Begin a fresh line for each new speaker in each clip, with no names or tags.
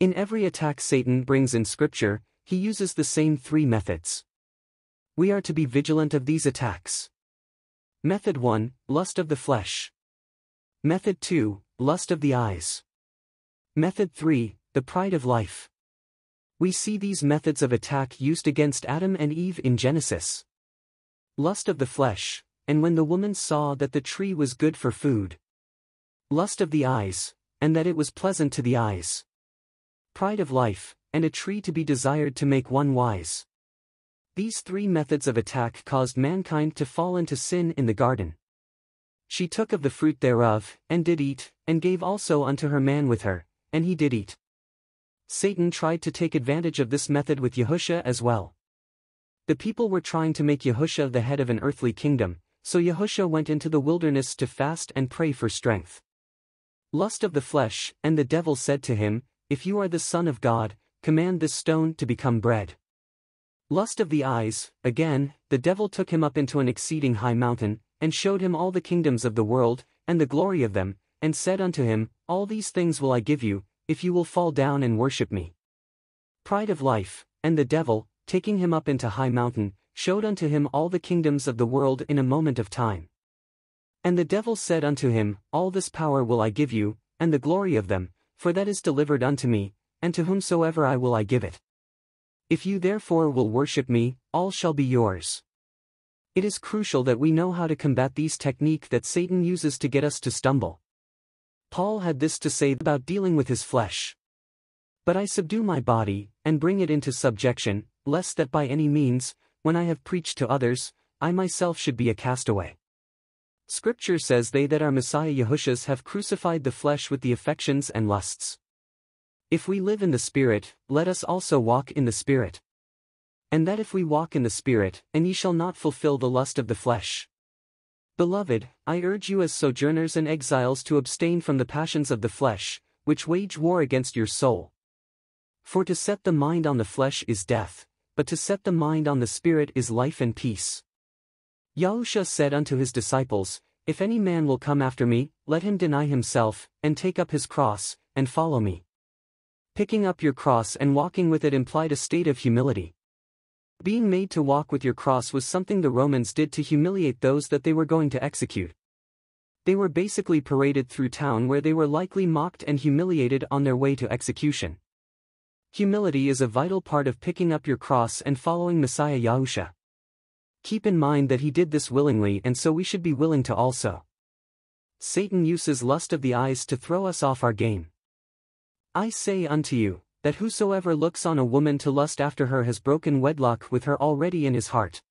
In every attack Satan brings in Scripture, he uses the same three methods. We are to be vigilant of these attacks. Method 1, lust of the flesh. Method 2, lust of the eyes. Method 3, the pride of life. We see these methods of attack used against Adam and Eve in Genesis. Lust of the flesh, and when the woman saw that the tree was good for food. Lust of the eyes, and that it was pleasant to the eyes. Pride of life, and a tree to be desired to make one wise. These three methods of attack caused mankind to fall into sin in the garden. She took of the fruit thereof, and did eat, and gave also unto her man with her, and he did eat. Satan tried to take advantage of this method with Yahushua as well. The people were trying to make Yahushua the head of an earthly kingdom, so Yahushua went into the wilderness to fast and pray for strength. Lust of the flesh, and the devil said to him, If you are the Son of God, command this stone to become bread. Lust of the eyes, again, the devil took him up into an exceeding high mountain, and showed him all the kingdoms of the world, and the glory of them, and said unto him, All these things will I give you, if you will fall down and worship me. Pride of life, and the devil, taking him up into high mountain, showed unto him all the kingdoms of the world in a moment of time. And the devil said unto him, All this power will I give you, and the glory of them, for that is delivered unto me, and to whomsoever I will I give it. If you therefore will worship me, all shall be yours. It is crucial that we know how to combat these techniques that Satan uses to get us to stumble. Paul had this to say about dealing with his flesh. But I subdue my body, and bring it into subjection, lest that by any means, when I have preached to others, I myself should be a castaway. Scripture says they that are Messiah Yahushua's have crucified the flesh with the affections and lusts. If we live in the Spirit, let us also walk in the Spirit. And that if we walk in the Spirit, and ye shall not fulfill the lust of the flesh. Beloved, I urge you as sojourners and exiles to abstain from the passions of the flesh, which wage war against your soul. For to set the mind on the flesh is death, but to set the mind on the Spirit is life and peace. Yahushua said unto his disciples, If any man will come after me, let him deny himself, and take up his cross, and follow me. Picking up your cross and walking with it implied a state of humility. Being made to walk with your cross was something the Romans did to humiliate those that they were going to execute. They were basically paraded through town where they were likely mocked and humiliated on their way to execution. Humility is a vital part of picking up your cross and following Messiah Yahushua. Keep in mind that he did this willingly, and so we should be willing to also. Satan uses lust of the eyes to throw us off our game. I say unto you, that whosoever looks on a woman to lust after her has broken wedlock with her already in his heart.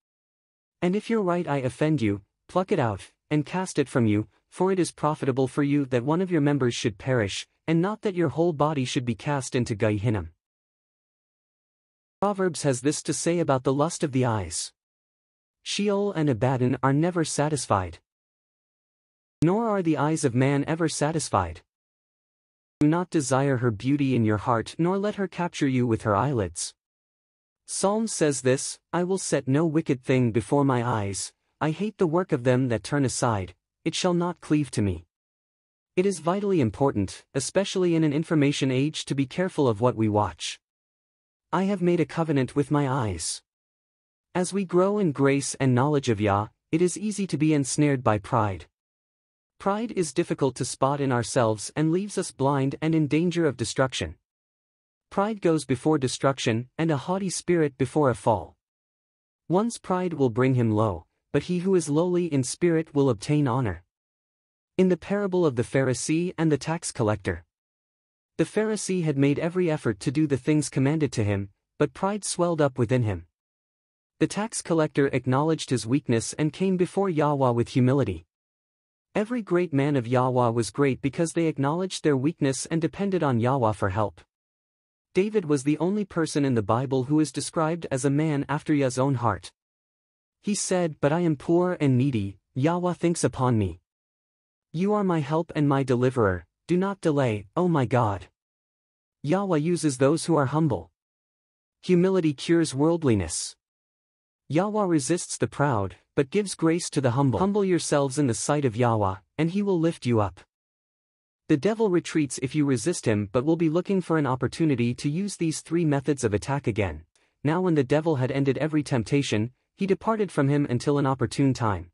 And if your right eye offend you, pluck it out, and cast it from you, for it is profitable for you that one of your members should perish, and not that your whole body should be cast into Gehenna. Proverbs has this to say about the lust of the eyes. Sheol and Abaddon are never satisfied. Nor are the eyes of man ever satisfied. Do not desire her beauty in your heart, nor let her capture you with her eyelids. Psalm says this, I will set no wicked thing before my eyes, I hate the work of them that turn aside, it shall not cleave to me. It is vitally important, especially in an information age, to be careful of what we watch. I have made a covenant with my eyes. As we grow in grace and knowledge of Yah, it is easy to be ensnared by pride. Pride is difficult to spot in ourselves and leaves us blind and in danger of destruction. Pride goes before destruction, and a haughty spirit before a fall. One's pride will bring him low, but he who is lowly in spirit will obtain honor. In the parable of the Pharisee and the tax collector. The Pharisee had made every effort to do the things commanded to him, but pride swelled up within him. The tax collector acknowledged his weakness and came before Yahweh with humility. Every great man of Yahweh was great because they acknowledged their weakness and depended on Yahweh for help. David was the only person in the Bible who is described as a man after Yah's own heart. He said, But I am poor and needy, Yahweh thinks upon me. You are my help and my deliverer, do not delay, O my God. Yahweh uses those who are humble. Humility cures worldliness. Yahweh resists the proud, but gives grace to the humble. Humble yourselves in the sight of Yahweh, and he will lift you up. The devil retreats if you resist him, but will be looking for an opportunity to use these three methods of attack again. Now when the devil had ended every temptation, he departed from him until an opportune time.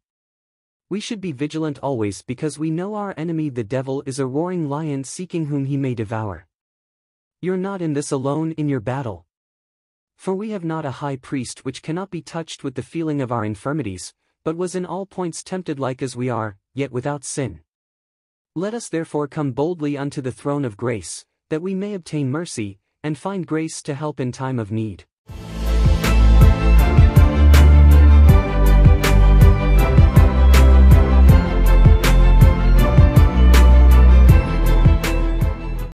We should be vigilant always, because we know our enemy the devil is a roaring lion seeking whom he may devour. You're not in this alone in your battle. For we have not a high priest which cannot be touched with the feeling of our infirmities, but was in all points tempted like as we are, yet without sin. Let us therefore come boldly unto the throne of grace, that we may obtain mercy, and find grace to help in time of need.